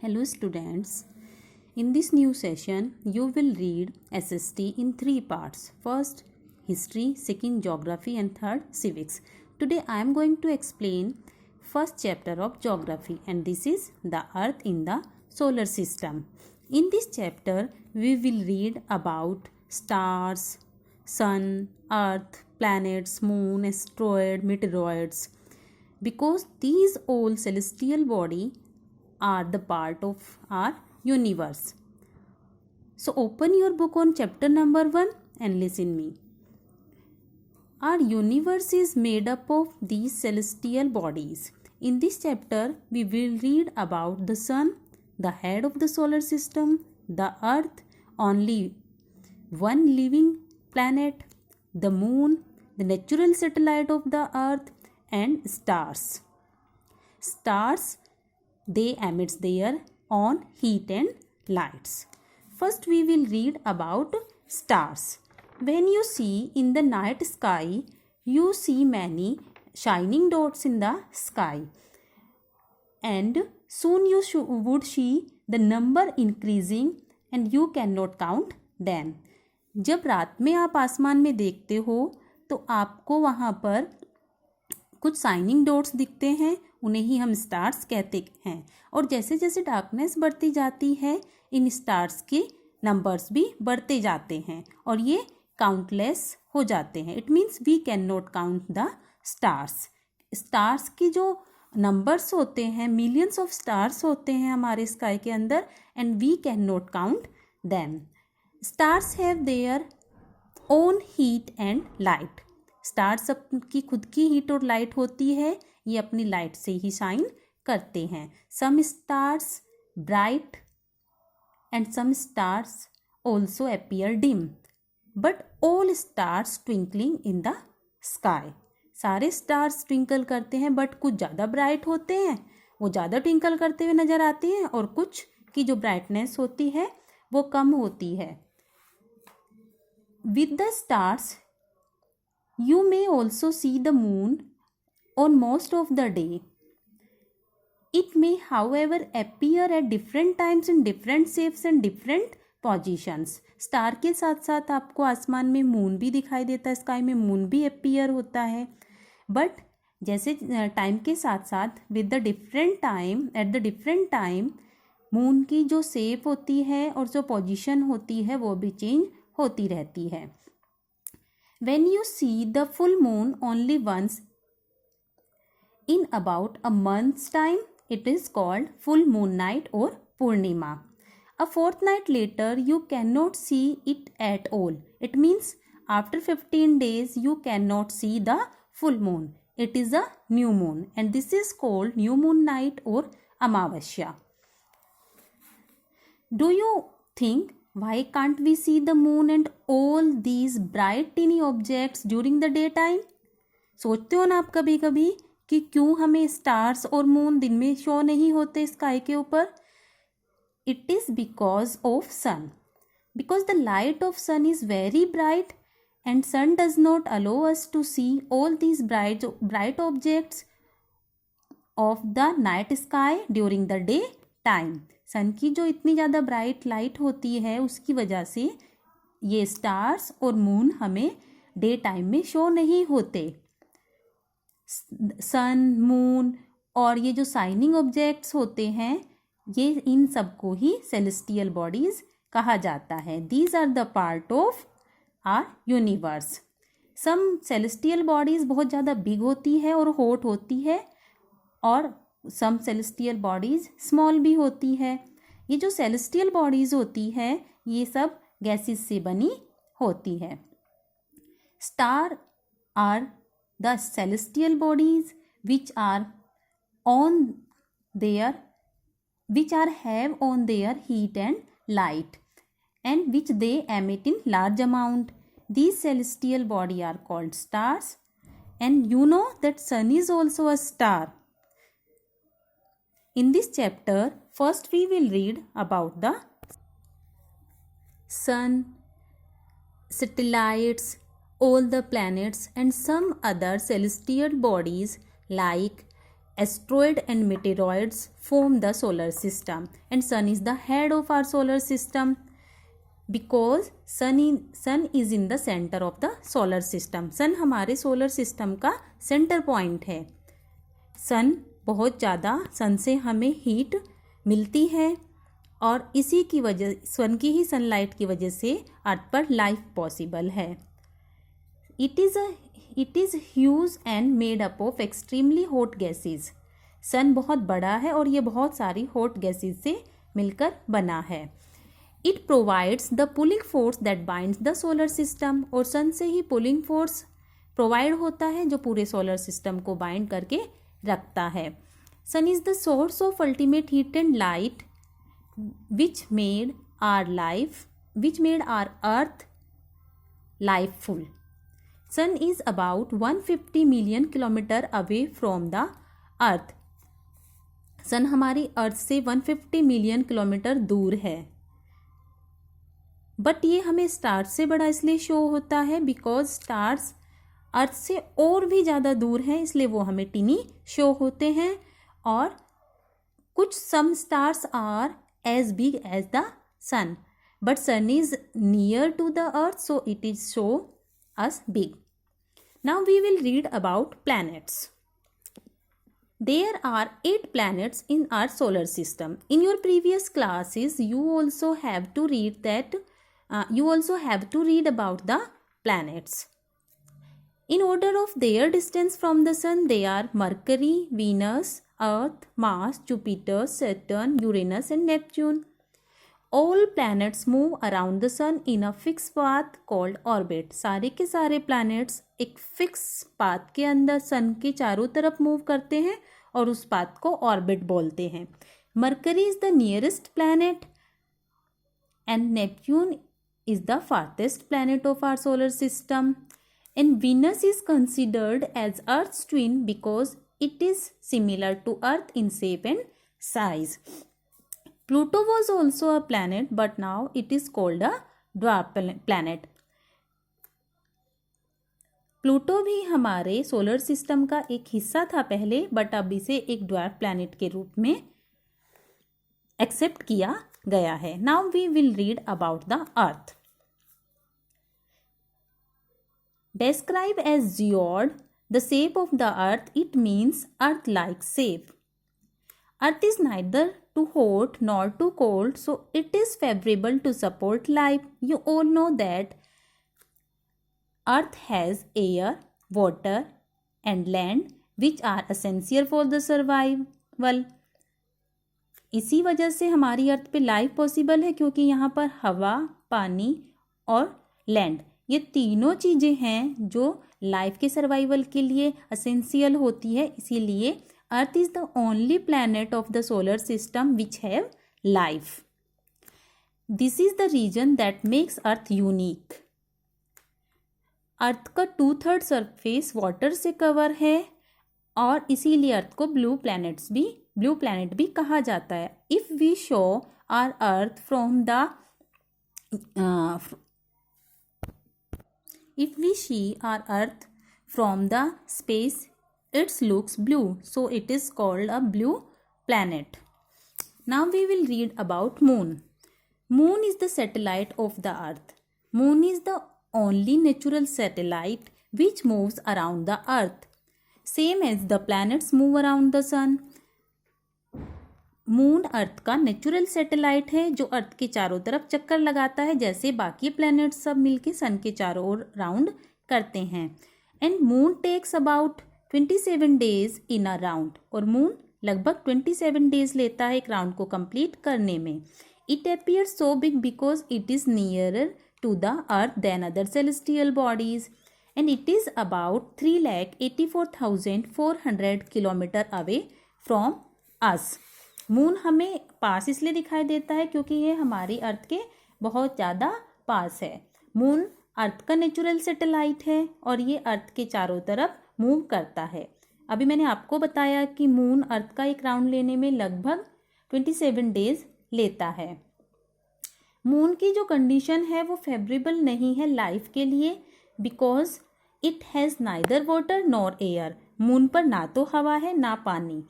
Hello students, in this new session you will read SST in 3 parts. First history, second geography and third civics. Today I am going to explain first chapter of geography and this is the earth in the solar system. In this chapter we will read about stars, sun, earth, planets, moon, asteroid, meteoroids. Because these all celestial body are the part of our universe. So open your book on chapter number 1 and listen me. Our universe is made up of these celestial bodies. In this chapter, we will read about the sun, the head of the solar system, the earth, only one living planet, the moon, the natural satellite of the earth, and stars. Stars, they emit their own heat and lights. First we will read about stars. When you see in the night sky, you see many shining dots in the sky. And soon you would see the number increasing and you cannot count them. जब रात में आप आसमान में देखते हो तो आपको वहाँ पर कुछ शाइनिंग डॉट्स दिखते हैं, उन्हें ही हम स्टार्स कहते हैं. और जैसे जैसे डार्कनेस बढ़ती जाती है इन स्टार्स के नंबर्स भी बढ़ते जाते हैं और ये काउंटलेस हो जाते हैं. It means we can not count the stars. Stars की जो नंबर्स होते हैं, मिलियंस ऑफ स्टार्स होते हैं हमारे स्काई के अंदर and we can not count them. Stars have their own heat and light. Stars की खुद की हीट और लाइट होती है, ये अपनी लाइट से ही शाइन करते हैं. Some stars bright and some stars also appear dim but all stars twinkling in the sky. सारे स्टार्स ट्विंकल करते हैं बट कुछ ज़्यादा ब्राइट होते हैं, वो ज़्यादा ट्विंकल करते हुए नज़र आते हैं और कुछ की जो ब्राइटनेस होती है वो कम होती है. With the stars you may also see the moon on most of the day. It may, however, appear at different times in different shapes and different positions. Star के साथ साथ आपको आसमान में मून भी दिखाई देता है, स्काई में मून भी अपीयर होता है. बट जैसे टाइम के साथ साथ with the different time, at the different time moon की जो शेप होती है और जो पोजीशन होती है वो भी चेंज होती रहती है. When you see the full moon only once in about a month's time, it is called full moon night or Purnima. A fortnight later, you cannot see it at all. It means after 15 days, you cannot see the full moon. It is a new moon and this is called new moon night or Amavasya. Do you think why can't we see the moon and all these bright tiny objects during the daytime? सोचते हो ना आप कभी कभी कि क्यों हमें stars और मून दिन में शो नहीं होते स्काई के ऊपर? It is because of sun. Because the light of sun is very bright and sun does not allow us to see all these bright objects of the night sky during the day time. सन की जो इतनी ज़्यादा bright light होती है उसकी वजह से ये स्टार्स और मून हमें डे टाइम में शो नहीं होते. सन, मून और ये जो शाइनिंग ऑब्जेक्ट्स होते हैं ये इन सबको ही सेलेस्टियल बॉडीज कहा जाता है. These are the part of our universe. Some celestial bodies बहुत ज़्यादा बिग होती है और हॉट होती है और सम सेलेस्टियल बॉडीज स्मॉल भी होती है. ये जो सेलेस्टियल बॉडीज होती है ये सब गैसेस से बनी होती है. Star are the celestial bodies which are have on their heat and light and which they emit in large amount. These celestial body are called stars and you know that sun is also a star. In this chapter, first we will read about the sun, satellites, all the planets and some other celestial bodies like asteroid and meteoroids form the solar system, and sun is the head of our solar system because sun is in the center of the solar system. sun हमारे solar system का center point है. sun बहुत ज़्यादा सन से हमें heat मिलती है और इसी की वजह सन की ही सनलाइट की वजह से अर्थ पर लाइफ पॉसिबल है. It is huge and made up of extremely hot gases. Sun बहुत बड़ा है और ये बहुत सारी हॉट गैसेज से मिलकर बना है. It provides the pulling force that binds the solar system. और सन से ही पुलिंग फोर्स प्रोवाइड होता है जो पूरे सोलर सिस्टम को बाइंड करके रखता है. Sun is the source of ultimate heat and light which made our earth lifeful. Sun is about 150 million kilometer away from the earth. सन हमारी अर्थ से 150 मिलियन किलोमीटर दूर है. बट ये हमें स्टार्स से बड़ा इसलिए शो होता है बिकॉज स्टार्स अर्थ से और भी ज़्यादा दूर हैं, इसलिए वो हमें टीनी शो होते हैं. और कुछ some stars are as big as the sun, but sun is near to the earth, so it is show us big. Now we will read about planets. There are 8 planets in our solar system. In your previous classes you also have to read about the planets. In order of their distance from the sun, they are Mercury, Venus, Earth, Mars, Jupiter, Saturn, Uranus and Neptune. All planets move around the sun in a fixed path called orbit. सारे के सारे planets एक fix path के अंदर sun के चारों तरफ move करते हैं और उस path को orbit बोलते हैं. Mercury is the nearest planet and Neptune is the farthest planet of our solar system. And Venus is considered as Earth's twin because it is similar to Earth in shape and size. Pluto was also a planet, but now it is called a dwarf planet. Pluto भी हमारे solar system का एक हिस्सा था पहले, but अब इसे एक ड्वार्फ प्लैनेट के रूप में एक्सेप्ट किया गया है. Now we will read about the earth. Describe as geode the shape of the earth, it means earth-like shape. Earth is neither too hot nor too cold, so it is favorable to support life. You all know that earth has air, water and land which are essential for the survival. इसी वजह से हमारी अर्थ पे life possible है क्योंकि यहाँ पर हवा, पानी और लैंड ये तीनों चीज़ें हैं जो लाइफ के सर्वाइवल के लिए असेंशियल होती है. इसीलिए earth is the only planet of the solar system which have life. This is the reason that makes earth unique. Earth का 2/3 सरफेस वाटर से कवर है और इसीलिए अर्थ को ब्लू प्लैनेट भी कहा जाता है. If we show our earth from the If we see our earth from the space, it looks blue, so it is called a blue planet. Now we will read about moon. Moon is the satellite of the earth. Moon is the only natural satellite which moves around the earth, same as the planets move around the sun. Moon earth का natural satellite है जो अर्थ के चारों तरफ चक्कर लगाता है जैसे बाकी प्लैनेट सब मिलके सन के चारों ओर राउंड करते हैं. And moon takes about 27 days in a round. और मून लगभग 27 डेज लेता है एक राउंड को कंप्लीट करने में. It appears so big because it is nearer to the earth then other celestial bodies and it is about 3,84,400 kilometre away from us. Moon हमें पास इसलिए दिखाई देता है क्योंकि ये हमारी अर्थ के बहुत ज़्यादा पास है. मून अर्थ का नेचुरल सैटेलाइट है और ये अर्थ के चारों तरफ मूव करता है. अभी मैंने आपको बताया कि मून अर्थ का एक राउंड लेने में लगभग 27 डेज लेता है. मून की जो कंडीशन है वो फेवरेबल नहीं है लाइफ के लिए because it has neither water nor air. Moon पर ना तो हवा है ना पानी.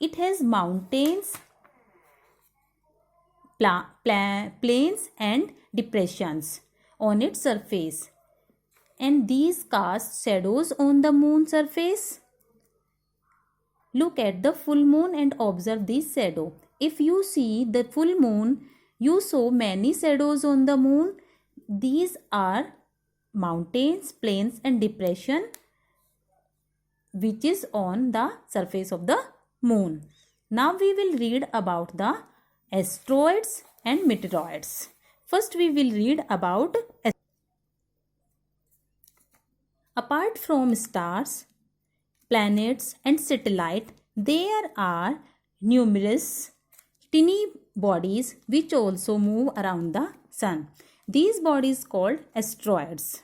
It has mountains, plains and depressions on its surface, and these cast shadows on the moon surface. Look at the full moon and observe this shadow. If you see the full moon, you saw many shadows on the moon. These are mountains, plains and depression which is on the surface of the moon. Now we will read about the asteroids and meteoroids. First we will read about apart from stars, planets and satellites, there are numerous tiny bodies which also move around the sun. These bodies called asteroids.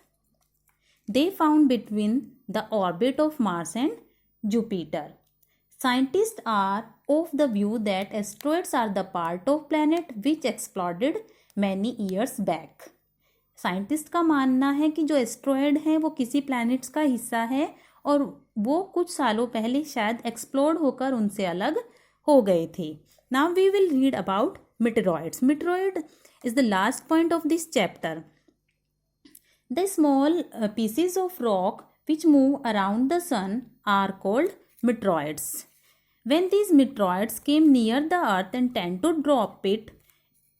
They found between the orbit of Mars and Jupiter. Scientists are of the view that asteroids are the part of planet which exploded many years back. Scientist का मानना है कि जो asteroid हैं वो किसी planets का हिस्सा है और वो कुछ सालों पहले शायद एक्सप्लोड होकर उनसे अलग हो गए थे. Now we will read about meteoroids. Meteoroid is the last point of this chapter. The small pieces of rock which move around the sun are called meteoroids. When these meteoroids came near the earth and tend to drop it,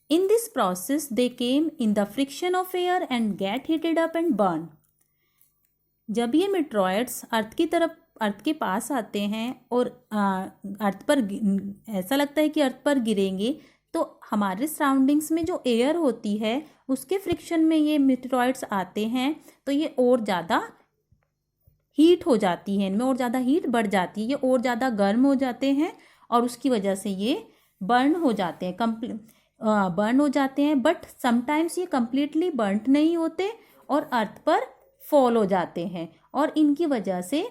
in this process they came in the friction of air and get heated up and burn. जब ये meteoroids अर्थ के पास आते हैं और अर्थ पर ऐसा लगता है कि अर्थ पर गिरेंगे, तो हमारे सराउंडिंग्स में जो एयर होती है उसके फ्रिक्शन में ये meteoroids आते हैं, तो ये और ज़्यादा हीट हो जाती है, इनमें और ज़्यादा हीट बढ़ जाती है, ये और ज़्यादा गर्म हो जाते हैं और उसकी वजह से ये बर्न हो जाते हैं. बट समटाइम्स ये कम्प्लीटली बर्नड नहीं होते और अर्थ पर फॉल हो जाते हैं और इनकी वजह से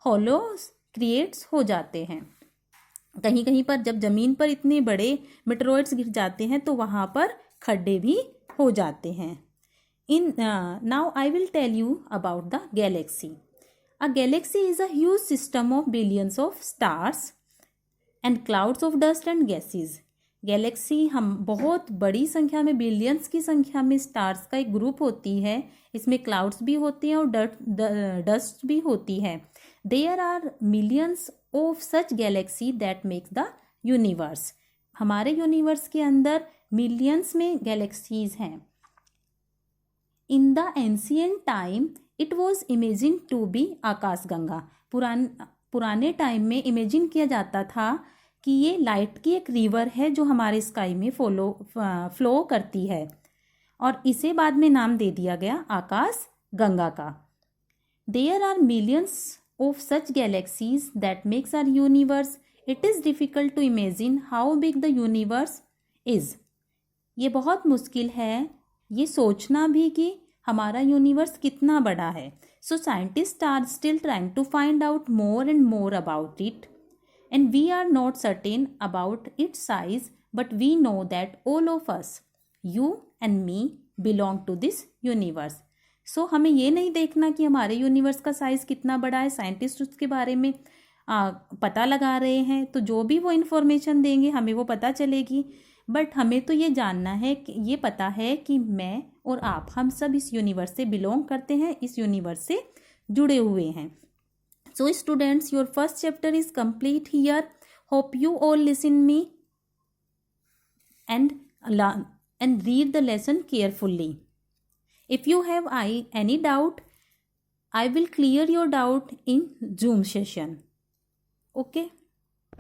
हॉलोस क्रिएट्स हो जाते हैं. कहीं कहीं पर जब ज़मीन पर इतने बड़े मेटेरॉइड्स गिर जाते हैं तो वहाँ पर खड्डे भी हो जाते हैं. Now I will tell you about the galaxy. A galaxy is a huge system of billions of stars and clouds of dust and gases. Galaxy हम बहुत बड़ी संख्या में, बिलियंस की संख्या में स्टार्स का एक ग्रुप होती है. इसमें क्लाउड्स भी होती हैं और डस्ट भी होती है. There are millions of such galaxy that makes the universe. हमारे यूनिवर्स के अंदर मिलियंस में गैलेक्सीज हैं. In the ancient time it was imagine to be Akashganga. पुराने टाइम में इमेजिन किया जाता था कि ये लाइट की एक रिवर है जो हमारे स्काई में फ्लो करती है और इसे बाद में नाम दे दिया गया आकाश गंगा का. There are millions of such galaxies that makes our universe. It is difficult to imagine how big the universe is. ये बहुत मुश्किल है ये सोचना भी कि हमारा यूनिवर्स कितना बड़ा है. So scientist are still trying to find out more and more about it and we are not certain about its size, but we know that all of us, you and me, belong to this universe. So हमें ये नहीं देखना कि हमारे universe का size कितना बड़ा है. साइंटिस्ट उसके बारे में पता लगा रहे हैं, तो जो भी वो इन्फॉर्मेशन देंगे हमें वो पता चलेगी. बट हमें तो ये जानना है कि ये पता है कि मैं और आप, हम सब इस यूनिवर्स से बिलोंग करते हैं, इस यूनिवर्स से जुड़े हुए हैं. So students, your first chapter is complete here. Hope you all listen me and learn and read the lesson carefully. If you have any doubt, I will clear your doubt in Zoom session. Okay.